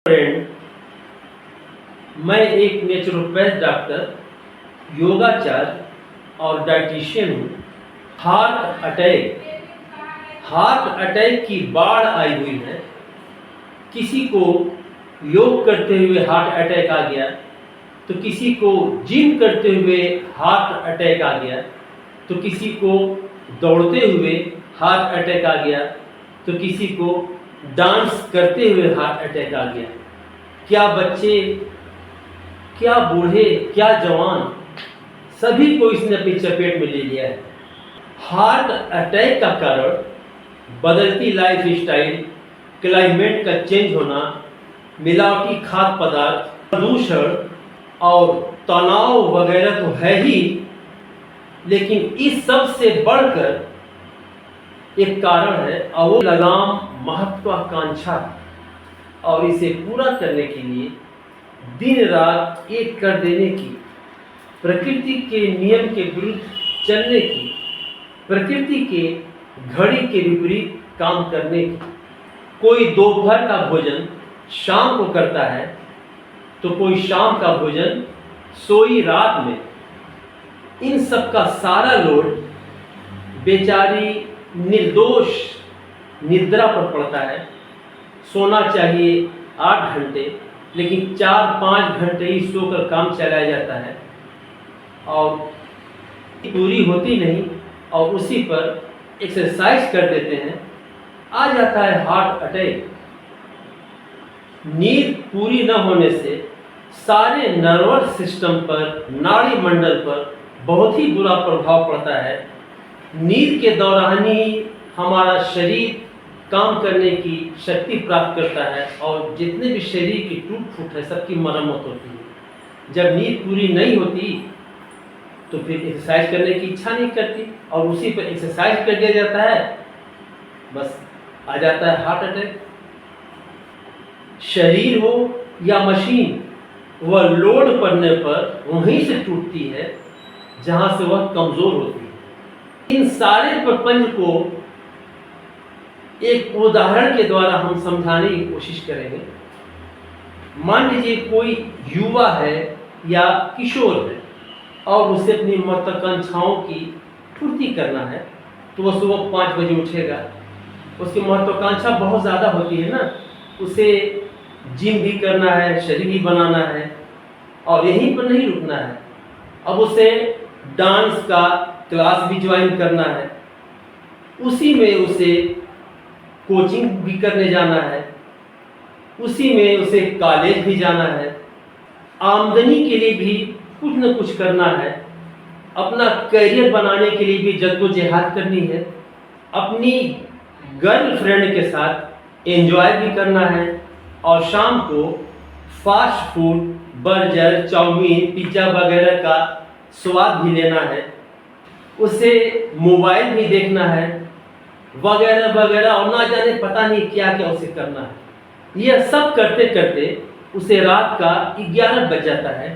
Friend, मैं एक naturopath doctor, योगाचार्य और डाइटिशियन हूँ। हार्ट अटैक की बाढ़ आई हुई है। किसी को योग करते हुए हार्ट अटैक आ गया, तो किसी को जिम करते हुए हार्ट अटैक आ गया, तो किसी को दौड़ते हुए हार्ट अटैक आ गया, तो किसी को डांस करते हुए हार्ट अटैक आ गया। क्या बच्चे, क्या बूढ़े, क्या जवान, सभी को इसने अपनी चपेट में ले लिया है। हार्ट अटैक का कारण बदलती लाइफ स्टाइल, क्लाइमेट का चेंज होना, मिलावटी खाद्य पदार्थ, प्रदूषण और तनाव वगैरह तो है ही, लेकिन इस सब से बढ़कर एक कारण है और वो लगाम महत्वाकांक्षा, और इसे पूरा करने के लिए दिन रात एक कर देने की, प्रकृति के नियम के विरुद्ध चलने की, प्रकृति के घड़ी के विपरीत काम करने की। कोई दोपहर का भोजन शाम को करता है, तो कोई शाम का भोजन सोई रात में। इन सब का सारा लोड बेचारी निर्दोष निद्रा पर पड़ता है। सोना चाहिए 8 घंटे, लेकिन 4-5 घंटे ही सोकर काम चलाया जाता है और पूरी होती नहीं, और उसी पर एक्सरसाइज कर देते हैं, आ जाता है हार्ट अटैक। नींद पूरी न होने से सारे नर्वस सिस्टम पर, नाड़ी मंडल पर बहुत ही बुरा प्रभाव पड़ता है। नींद के दौरान ही हमारा शरीर काम करने की शक्ति प्राप्त करता है और जितने भी शरीर की टूट फूट है सबकी मरम्मत होती है। जब नींद पूरी नहीं होती तो फिर एक्सरसाइज करने की इच्छा नहीं करती, और उसी पर एक्सरसाइज कर दिया जाता है, बस आ जाता है हार्ट अटैक। शरीर हो या मशीन, वह लोड पड़ने पर वहीं से टूटती है जहां से वह कमजोर होती है। इन सारे प्रपंच को एक उदाहरण के द्वारा हम समझाने की कोशिश करेंगे। मान लीजिए कोई युवा है या किशोर है और उसे अपनी महत्वाकांक्षाओं की पूर्ति करना है, तो वह सुबह 5 बजे उठेगा। उसकी महत्वाकांक्षा बहुत ज़्यादा होती है ना, उसे जिम भी करना है, शरीर भी बनाना है, और यहीं पर नहीं रुकना है। अब उसे डांस का क्लास भी ज्वाइन करना है, उसी में उसे कोचिंग भी करने जाना है, उसी में उसे कॉलेज भी जाना है, आमदनी के लिए भी कुछ न कुछ करना है, अपना करियर बनाने के लिए भी जद्दोजहद करनी है, अपनी गर्लफ्रेंड के साथ एंजॉय भी करना है, और शाम को fast food, burger, chowmein, pizza वगैरह का स्वाद भी लेना है, उसे मोबाइल भी देखना है, वगैरह वगैरह, और ना जाने पता नहीं क्या क्या उसे करना है। यह सब करते करते उसे रात का 11 बज जाता है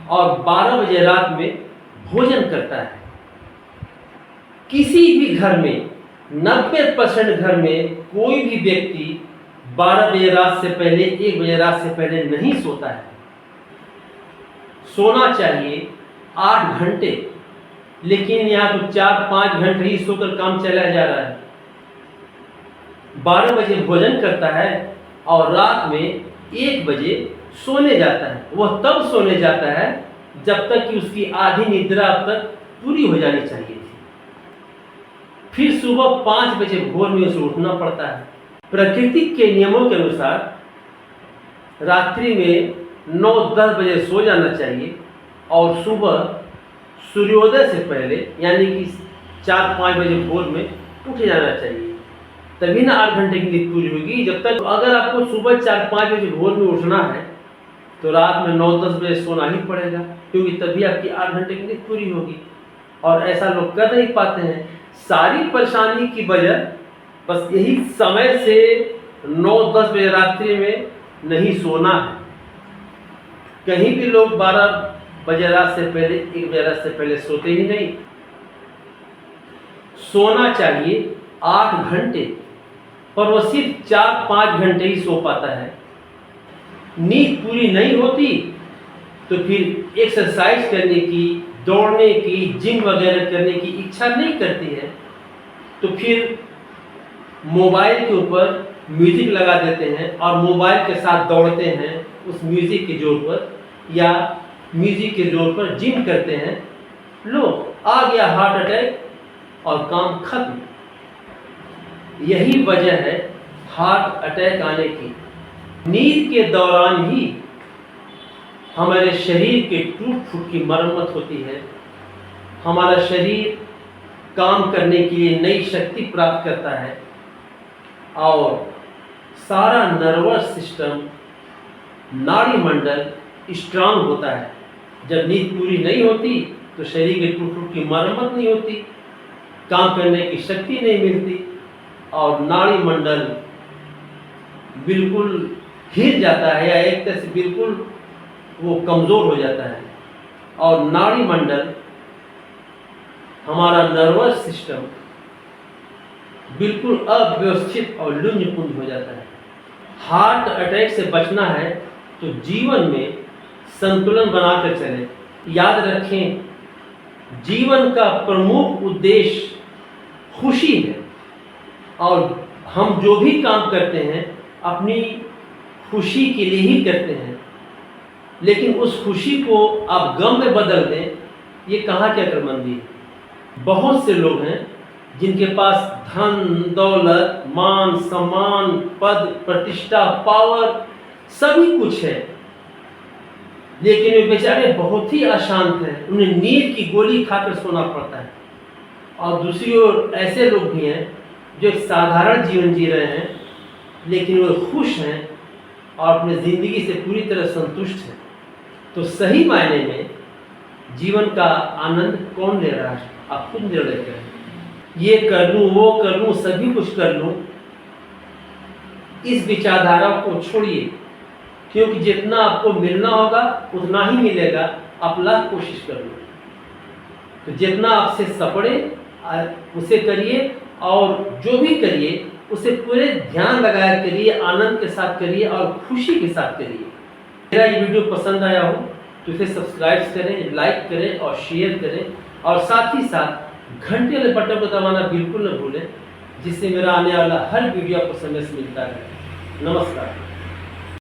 और 12 बजे रात में भोजन करता है। किसी भी घर में 90% घर में कोई भी व्यक्ति 12 बजे रात से पहले, 1 बजे रात से पहले नहीं सोता है। सोना चाहिए 8 घंटे, लेकिन यहाँ तो 4-5 घंटे ही सोकर काम चलाया जा रहा है। 12 बजे भोजन करता है और रात में 1 बजे सोने जाता है। वह तब सोने जाता है जब तक कि उसकी आधी निद्रा अब तक पूरी हो जानी चाहिए थी। फिर सुबह 5 बजे भोर में उसे उठना पड़ता है। प्रकृति के नियमों के अनुसार रात्रि में 9-10 बजे सो जाना चाहिए और सुबह सूर्योदय से पहले यानी कि 4-5 बजे भोर में उठ जाना चाहिए। तभी ना 8 घंटे की नींद पूरी होगी। जब तक अगर आपको सुबह 4-5 बजे भोर में उठना है तो रात में 9-10 बजे सोना ही पड़ेगा, क्योंकि तभी आपकी 8 घंटे की नींद पूरी होगी। और ऐसा लोग कर नहीं पाते हैं। सारी परेशानी की वजह बस यही समय से 9-10 बजे रात्रि में नहीं सोना है। कहीं भी लोग 12 बजे रात से पहले, 1 बजे रात से पहले सोते ही नहीं। सोना चाहिए 8 घंटे, पर वो सिर्फ 4-5 घंटे ही सो पाता है। नींद पूरी नहीं होती तो फिर एक्सरसाइज करने की, दौड़ने की, जिम वगैरह करने की इच्छा नहीं करती है, तो फिर मोबाइल के ऊपर म्यूजिक लगा देते हैं और मोबाइल के साथ दौड़ते हैं उस म्यूजिक के जोर पर, या म्यूजिक के जोर पर जिम करते हैं। लो, आ गया हार्ट अटैक और काम खत्म। यही वजह है हार्ट अटैक आने की। नींद के दौरान ही हमारे शरीर के टूट फूट की मरम्मत होती है, हमारा शरीर काम करने के लिए नई शक्ति प्राप्त करता है और सारा नर्वस सिस्टम, नाड़ी मंडल स्ट्रांग होता है। जब नींद पूरी नहीं होती तो शरीर के टूट फूट की मरम्मत नहीं होती, काम करने की शक्ति नहीं मिलती और नाड़ी मंडल बिल्कुल हिल जाता है या एक तरह से बिल्कुल वो कमज़ोर हो जाता है। और नाड़ी मंडल, हमारा नर्वस सिस्टम बिल्कुल अव्यवस्थित और लुंज-पुंज हो जाता है। हार्ट अटैक से बचना है तो जीवन में संतुलन बनाकर चलें। याद रखें, जीवन का प्रमुख उद्देश्य खुशी है और हम जो भी काम करते हैं अपनी खुशी के लिए ही करते हैं, लेकिन उस खुशी को आप गम में बदल दें, ये कहाँ की अक्लमंदी है। बहुत से लोग हैं जिनके पास धन दौलत, मान सम्मान, पद प्रतिष्ठा, पावर सभी कुछ है, लेकिन वे बेचारे बहुत ही अशांत हैं, उन्हें नींद की गोली खाकर सोना पड़ता है। और दूसरी ओर ऐसे लोग भी हैं जो एक साधारण जीवन जी रहे हैं, लेकिन वे खुश हैं और अपने ज़िंदगी से पूरी तरह संतुष्ट हैं। तो सही मायने में जीवन का आनंद कौन ले रहा है? आप खुद निर्णय करें। ये कर लूँ, वो कर लूँ, सभी कुछ कर लूँ, इस विचारधारा को छोड़िए, क्योंकि जितना आपको मिलना होगा उतना ही मिलेगा। आप लाख कोशिश कर लो, तो जितना आपसे सपड़े उसे करिए और जो भी करिए उसे पूरे ध्यान लगाया करिए, आनंद के साथ करिए और खुशी के साथ करिए। मेरा ये वीडियो पसंद आया हो तो इसे सब्सक्राइब करें, लाइक करें और शेयर करें, और साथ ही साथ घंटे वाले बटन को दबाना बिल्कुल न भूलें, जिससे मेरा आने वाला हर वीडियो आपको समय से मिलता है। नमस्कार।